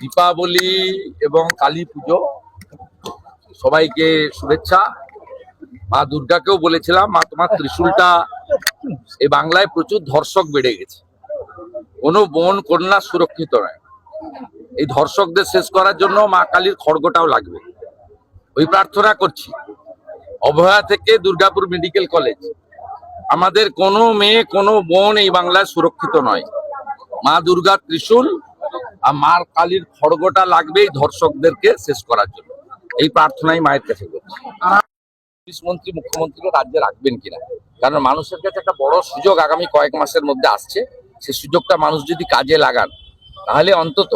দীপাবলি এবং কালী পুজো সবাইকে শুভেচ্ছা। মা দুর্গাকেও বলেছিলাম, মা তোমার ত্রিশূলটা এই বাংলায় প্রচুর ধর্ষক বেড়ে গেছে, কোনো বোন কন্যা সুরক্ষিত নয়। এই ধর্ষকদের শেষ করার জন্য মা কালীর খড়গটাও লাগবে, ওই প্রার্থনা করছি। অভয়া থেকে দুর্গাপুর মেডিকেল কলেজ, আমাদের কোনো মেয়ে কোনো বোন এই বাংলায় সুরক্ষিত নয়। মা দুর্গার ত্রিশূল আর মা কালীর খড়গটা লাগবে এই ধর্ষকদেরকে শেষ করার জন্য। এই প্রার্থনাই মায়ের কাছে করছি। পুলিশ মন্ত্রী মুখ্যমন্ত্রীকে রাজ্যে রাখবেন কিনা, কারণ মানুষের কাছে একটা বড় সুযোগ আগামী কয়েক মাসের মধ্যে আসছে। সেই সুযোগটা মানুষ যদি কাজে লাগান, তাহলে অন্তত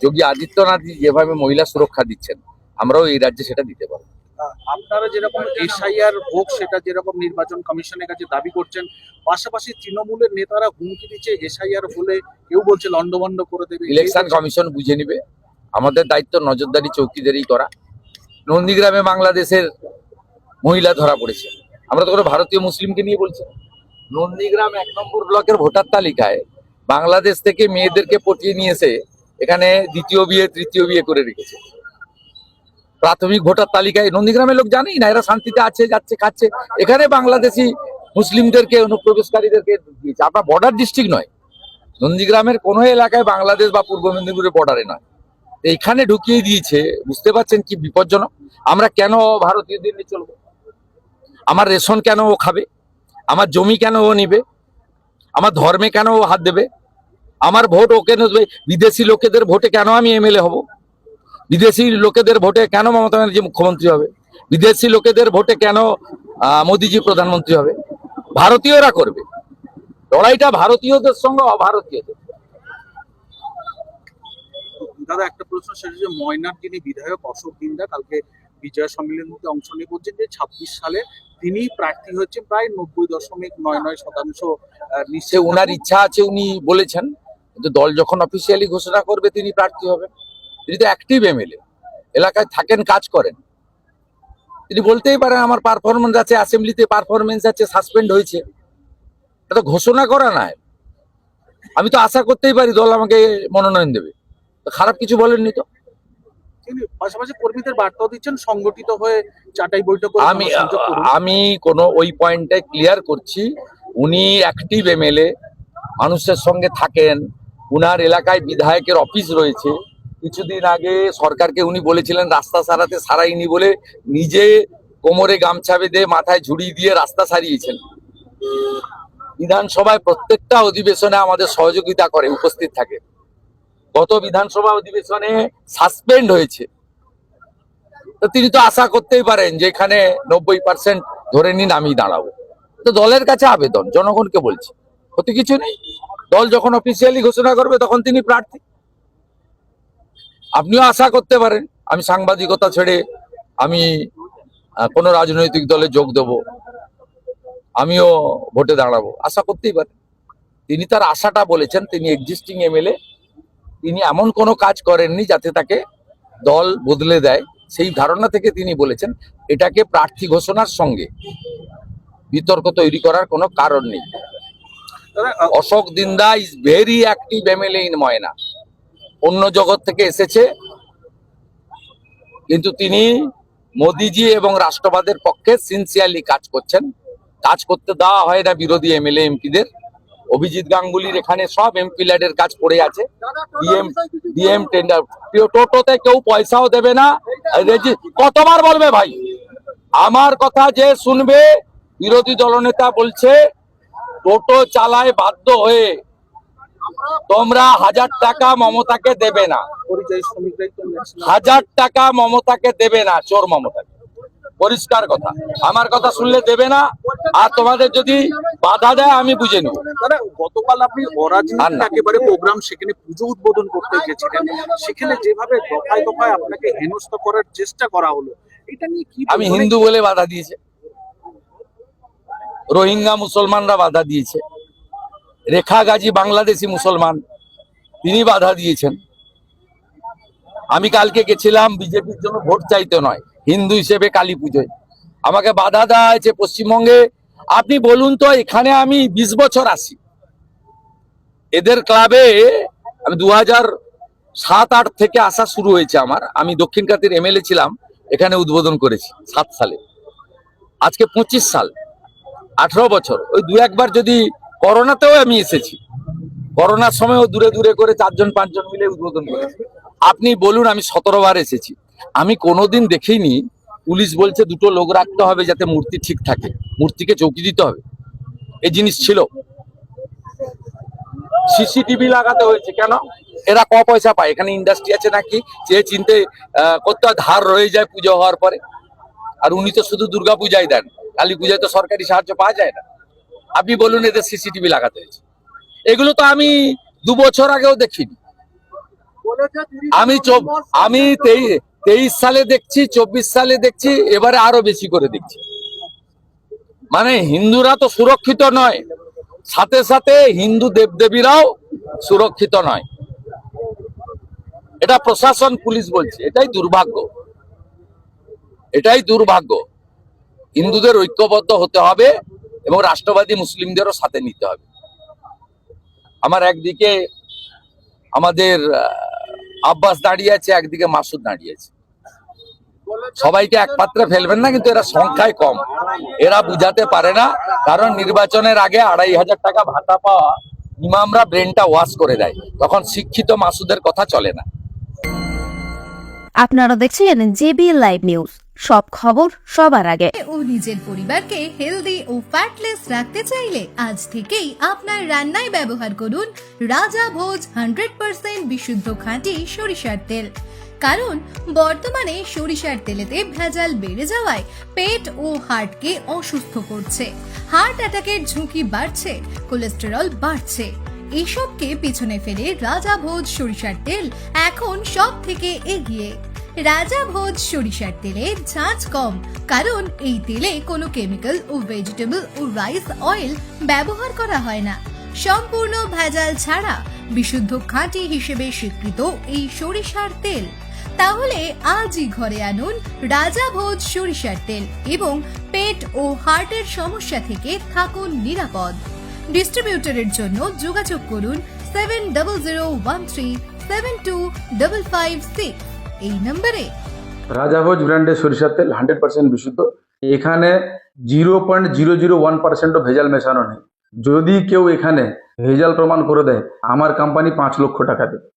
যোগী আদিত্যনাথ যেভাবে মহিলা সুরক্ষা দিচ্ছেন, আমরাও এই রাজ্যে সেটা দিতে পারবো। আপনারা যেরকম এসআইআর হোক সেটা যেরকম নির্বাচন কমিশনের কাছে দাবি করছেন, পাশাপাশি তৃণমূলের নেতারা হুমকি দিচ্ছে এসআইআর হলে কেউ বলছে লন্ডভন্ড করে দেবে। ইলেকশন কমিশন বুঝে নিবে, আমাদের দায়িত্ব নজরদারি চৌকিদারি করা। নন্দীগ্রামে বাংলাদেশের মহিলা ধরা পড়েছে, আমরা তো কোনো ভারতীয় মুসলিমকে নিয়ে বলছি। নন্দীগ্রাম 1 নম্বর ব্লকের ভোটার তালিকায় বাংলাদেশ থেকে মেয়েদেরকে পটিয়ে নিয়ে এসে এখানে দ্বিতীয় বিয়ে তৃতীয় বিয়ে করে রেখেছে। প্রাথমিক ভোটার তালিকায় নন্দীগ্রামের লোক জানেই না, এরা শান্তিতে আছে, যাচ্ছে, খাচ্ছে। এখানে বাংলাদেশি মুসলিমদেরকে অনুপ্রবেশকারীদেরকে দিয়েছে। আপনার বর্ডার ডিস্ট্রিক্ট নয়, নন্দীগ্রামের কোনো এলাকায় বাংলাদেশ বা পূর্ব মেদিনীপুরের বর্ডারে নয়, এইখানে ঢুকিয়ে দিয়েছে। বুঝতে পারছেন কি বিপজ্জনক? আমরা কেন ভারতীয়দের নিয়ে চলবো? আমার রেশন কেন ও খাবে? আমার জমি কেন ও নিবে? আমার ধর্মে কেন ও হাত দেবে? আমার ভোট ও কেন দেবে? বিদেশি লোকেদের ভোটে কেন আমি এমএলএ হব? বিদেশি লোকেদের ভোটে কেন মমতা ব্যানার্জি মুখ্যমন্ত্রী হবে? বিদেশি লোকেদের ভোটে কেন মোদিজি প্রধানমন্ত্রী হবে? ভারতীয়রা করবে লড়াইটা, ভারতীয়দের সঙ্গে অভারতীয়দের। দাদা একটা প্রশ্ন, সেটা যে ময়নার যিনি বিধায়ক অশোক দিন্দা কালকে বিজয় সম্মেলনে অংশ নিয়ে বলছেন যে 26 সালে তিনি প্রার্থী হচ্ছে প্রায় 90.99% নিশ্চয় ওনার ইচ্ছা আছে, উনি বলেছেন। কিন্তু দল যখন অফিসিয়ালি ঘোষণা করবে তিনি প্রার্থী হবেন। তিনি তো অ্যাক্টিভ এমএলএ, এলাকায় থাকেন, কাজ করেন। তিনি বলতেই পারেন আমার পারফরমেন্স আছে, অ্যাসেম্বলিতে পারফরমেন্স আছে, সাসপেন্ড হয়েছে। এটা তো ঘোষণা করা নাই। আমি তো আশা করতেই পারি দল আমাকে মনোনয়ন দেবে, খারাপ কিছু বলেননি তো। তিনি পাশাপাশি কর্মীদের বার্তাও দিচ্ছেন সংগঠিত হয়ে চাটাই বৈঠক আমি কোনো ওই পয়েন্টে ক্লিয়ার করছি, উনি অ্যাক্টিভ এমএলএ, মানুষের সঙ্গে থাকেন, উনার এলাকায় বিধায়কের অফিস রয়েছে। কিছুদিন আগে সরকারকে উনি বলেছিলেন রাস্তা সারাতে, সারাইনি বলে নিজে কোমরে গামছা বেঁধে মাথায় ঝুড়ি দিয়ে রাস্তা সারিয়েছেন। বিধানসভায় প্রত্যেকটা অধিবেশনে আমাদের সহযোগিতা করে, উপস্থিত থাকে। গত বিধানসভা অধিবেশনে সাসপেন্ড হয়েছে। তো তিনি তো আশা করতেই পারেন যে এখানে 90% ধরে নিন আমি দাঁড়াবো। তো দলের কাছে আবেদন, জনগণকে বলছি, ক্ষতি কিছু নেই। দল যখন অফিসিয়ালি ঘোষণা করবে তখন তিনি প্রার্থী। আপনিও আশা করতে পারেন আমি সাংবাদিকতা ছেড়ে আমি কোনো রাজনৈতিক দলে যোগ দেব, আমিও ভোটে দাঁড়াবো, আশা করতেই পারেন। তিনি তার আশাটা বলেছেন। তিনি এক্সিস্টিং এমএলএ, তিনি এমন কোনো কাজ করেননি যাতে তাকে দল বদলে দেয়। সেই ধারণা থেকে তিনি বলেছেন। এটাকে প্রার্থী ঘোষণার সঙ্গে বিতর্ক তৈরি করার কোনো কারণ নেই। Ashok Dinda is very active MLA in Moyna, অন্য জগৎ থেকে এসেছে, কিন্তু তিনি মোদিজি এবং রাষ্ট্রবাদের পক্ষে সিনসিয়ারলি কাজ করছেন। কাজ করতে দেওয়া হয় না বিরোধী এমএলএ এমপিদের। অভিজিৎ গাঙ্গুলির এখানে সব এমপি ল্যাডের কাজ পড়ে আছে। ডিএম টেন্ডার, টোটোতে কেউ পয়সাও দেবে না। কতবার বলবে ভাই? আমার কথা যে শুনবে, বিরোধী দলনেতা বলছে টোটো চালায় বাধ্য হয়ে তোমরা 1000 টাকা মমতাকে দেবে না, 1000 টাকা মমতাকে দেবে না, চোর মমতাকে। পরিষ্কার কথা, আমার কথা শুনলে দেবে না। আর তোমাদের যদি বাধা দেয় আমি বুঝে নেব। গতকাল আপনি অরাজনৈতিক একেবারে প্রোগ্রাম, সেখানে পুজো উদ্বোধন করতে গেছিলেন, সেখানে যেভাবে দফায় দফায় আপনাকে হেনস্থা করার চেষ্টা করা হলো, এটা নিয়ে কি? আমি হিন্দু বলে বাধা দিয়েছে, রোহিঙ্গা মুসলমানরা বাধা দিয়েছে, রেখা গাজী বাংলাদেশি মুসলমান, তিনি বাধা দিয়েছেন। আমি কালকে গেছিলাম বিজেপির জন্য ভোট চাইতে নয়, হিন্দু হিসেবে কালী পুজোয়। আমাকে বাধা দেওয়া হয়েছে পশ্চিমবঙ্গে। আপনি বলুন তো, এখানে আমি 20 বছর আসি, এদের ক্লাবে আমি 7-8 থেকে আসা শুরু হয়েছে আমার। আমি দক্ষিণ কাতির এমএলএ ছিলাম, এখানে উদ্বোধন করেছি 7 সালে। আজকে 25 সাল, 18 বছর। ওই দু একবার যদি, করোনাতেও আমি এসেছি, করোনার সময়ও দূরে দূরে করে 4-5 জন মিলে উদ্বোধন করেছি। আপনি বলুন, আমি 17 বার এসেছি, আমি কোনোদিন দেখিনি পুলিশ বলছে 2টো লোক রাখতে হবে যাতে মূর্তি ঠিক থাকে, মূর্তিকে চৌকি দিতে হবে। এই জিনিস ছিল। সিসিটিভি লাগাতে হয়েছে কেন? এরা পয়সা পায়, এখানে ইন্ডাস্ট্রি আছে নাকি যে চিনতে করতে হয়, ধার রয়ে যায় পুজো হওয়ার পরে। আর উনি তো শুধু দুর্গা পূজায় দেন, কালী পূজায় তো সরকারি সাহায্য পাওয়া যায় না। আপনি বলুন এদের সিসিটিভি লাগাতে হয়েছে। এগুলো তো আমি 2 বছর আগেও দেখিনি। আমি 23 সালে দেখছি, 24 সালে দেখছি, এবারে আরো বেশি করে দেখছি। মানে হিন্দুরা তো সুরক্ষিত নয়, সাথে সাথে হিন্দু দেবদেবীরাও সুরক্ষিত নয়। এটা প্রশাসন, পুলিশ বলছে। এটাই দুর্ভাগ্য, এটাই দুর্ভাগ্য। হিন্দুদের ঐক্যবদ্ধ হতে হবে এবং রাষ্ট্রবাদী মুসলিমদেরও সাথে নিতে হবে। আমার একদিকে আমাদের আব্বাস দাঁড়িয়ে আছে, একদিকে মাসুদ দাঁড়িয়ে আছে। সবাইকে এক পাত্রে ফেলবেন না, কিন্তু এরা সংখ্যায় কম, এরা বুঝাতে পারে না। কারণ নির্বাচনের আগে 2500 টাকা ভাতা পাওয়া ইমামরা ব্রেনটা ওয়াশ করে দেয়, তখন শিক্ষিত মাসুদের কথা চলে না। আপনারা দেখছেন জেবি লাইভ নিউজ, সব খবর সবার আগে। ও নিজের পরিবারকে হেলদি ও ফ্যাটলেস রাখতে চাইলে আজ থেকেই আপনার রান্নায় ব্যবহার করুন রাজা ভোজ 100% বিশুদ্ধ খাঁটি সরিষার তেল। কারণ বর্তমানে সরিষার তেলেতে ভেজাল বেড়ে যাওয়ায় পেট ও হার্টকে অসুস্থ করছে, হার্ট অ্যাটাকের ঝুঁকি বাড়ছে, কোলেস্টেরল বাড়ছে। এসবকে পিছনে ফেলে রাজা ভোজ সরিষার তেল এখন সব থেকে এগিয়ে। রাজা ভোজ সরিষার তেলে ঝাঁঝ কম, কারণ এই তেলে কোনো কেমিক্যাল ও ভেজিটেবল ও রাইস অয়েল ব্যবহার করা হয় না। সম্পূর্ণ ভেজাল ছাড়া বিশুদ্ধ খাঁটি হিসেবে স্বীকৃত এই সরিষার তেল। তাহলে আজই ঘরে আনুন রাজা ভোজ সরিষার তেল এবং পেট ও হার্টের সমস্যা থেকে থাকুন নিরাপদ। ডিস্ট্রিবিউটরের জন্য যোগাযোগ করুন 7013725556 এই নম্বরে। রাজাভোজ ব্র্যান্ডের সরিষার তেল 100% বিশুদ্ধ। এখানে 0.001% ভেজাল মেশানো নেই। যদি কেউ এখানে ভেজাল প্রমাণ করে দেয়, আমার কোম্পানি 5 লক্ষ টাকা দেবে।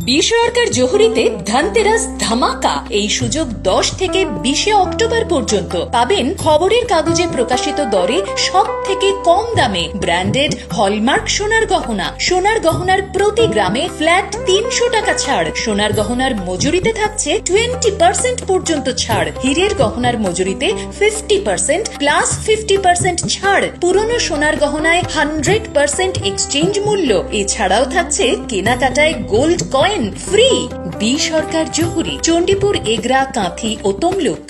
বিসরকার জহুরিতে ধনতেরাস ধামাকা। এই সুযোগ 10 থেকে 20 অক্টোবর পর্যন্ত পাবেন খবরের কাগজে প্রকাশিত দরে সব থেকে কম দামে ব্র্যান্ডেড হলমার্ক সোনার গহনা। সোনার গহনার প্রতি গ্রামে ফ্ল্যাট 300 টাকা ছাড়। সোনার গহনার মজুরিতে থাকছে 20% পর্যন্ত ছাড়। হীরের গহনার মজুরিতে 50% প্লাস 50% ছাড়। পুরনো সোনার গহনায় 100% এক্সচেঞ্জ মূল্য। এছাড়াও থাকছে কেনাকাটায় গোল্ড কয়েন ফ্রি। বি সরকার জহুরি, চণ্ডীপুর, এগরা, কাঁথি ও তমলুক।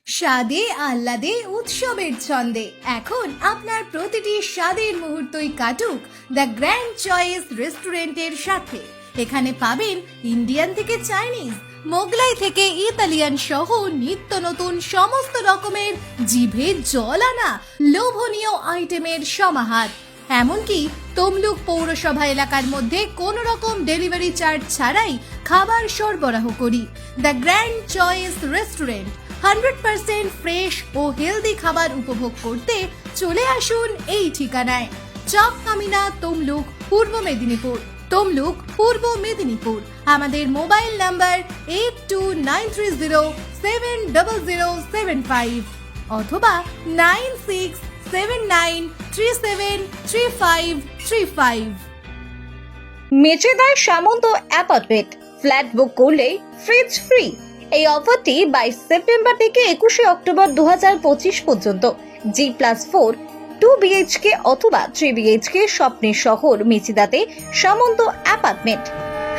স্বাদে আহ্লাদে উৎসবের ছন্দে এখন আপনার প্রতিটি স্বাদের মুহূর্তই কাটুক দ্য গ্র্যান্ড চয়েস রেস্টুরেন্টের সাথে। এখানে পাবেন ইন্ডিয়ান থেকে চাইনিজ, মোগলাই থেকে ইতালিয়ান সহ নিত্য নতুন সমস্ত রকমের জিভে জল আনা লোভনীয় আইটেমের সমাহার। এমনকি তমলুক পৌরসভা এলাকার মধ্যে কোন রকম ডেলিভারি চার্জ ছাড়াই খাবার সরবরাহ করি। The grand choice restaurant 100% fresh ও হেলদি খাবার উপভোগ করতে চলে আসুন এই ঠিকানায়। চক কামিনা, তমলুক, পূর্ব মেদিনীপুর। তমলুক, পূর্ব মেদিনীপুর। আমাদের মোবাইল নাম্বার 8293070075 অথবা 9679373535। মেচেদায় সামন্ত অ্যাপার্টমেন্ট ফ্ল্যাট বুক করলেই ফ্রিজ ফ্রি। এই অফারটি 22 সেপ্টেম্বর থেকে 21 অক্টোবর 2025 পর্যন্ত। G+4 2 BHK অথবা 3 BHK স্বপ্নের শহর মেচেদাতে সামন্ত অ্যাপার্টমেন্ট।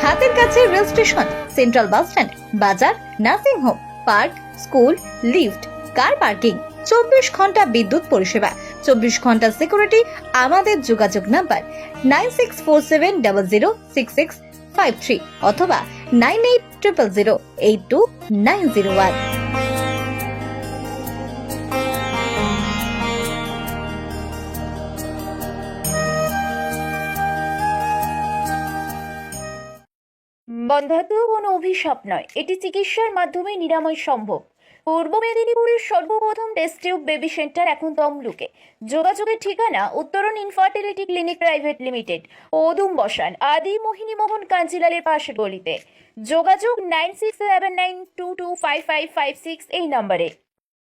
হাতের কাছে rail station, central bus stand, বাজার, nursing home, park, school, lift, car parking, 24 ঘন্টা বিদ্যুৎ পরিষেবা, 24 ঘন্টা সিকিউরিটি। আমাদের যোগাযোগ নাম্বার 9647006653 অথবা 9800082901। বন্ধ্যাত্ব কোনো অভিশাপ নয়, এটি চিকিৎসার মাধ্যমে নিরাময় সম্ভব। পূর্ব মেদিনীপুরের সর্বপ্রথম টেস্ট টিউব বেবি সেন্টার এখন তমলুকে। যোগাযোগের ঠিকানা উত্তরণ ইনফার্টিলিটি ক্লিনিক প্রাইভেট লিমিটেড, ওদুম বসান, আদি মোহিনী মোহন কাঞ্জিলালের পাশে গলিতে। যোগাযোগ 9679225556 এই নম্বরে।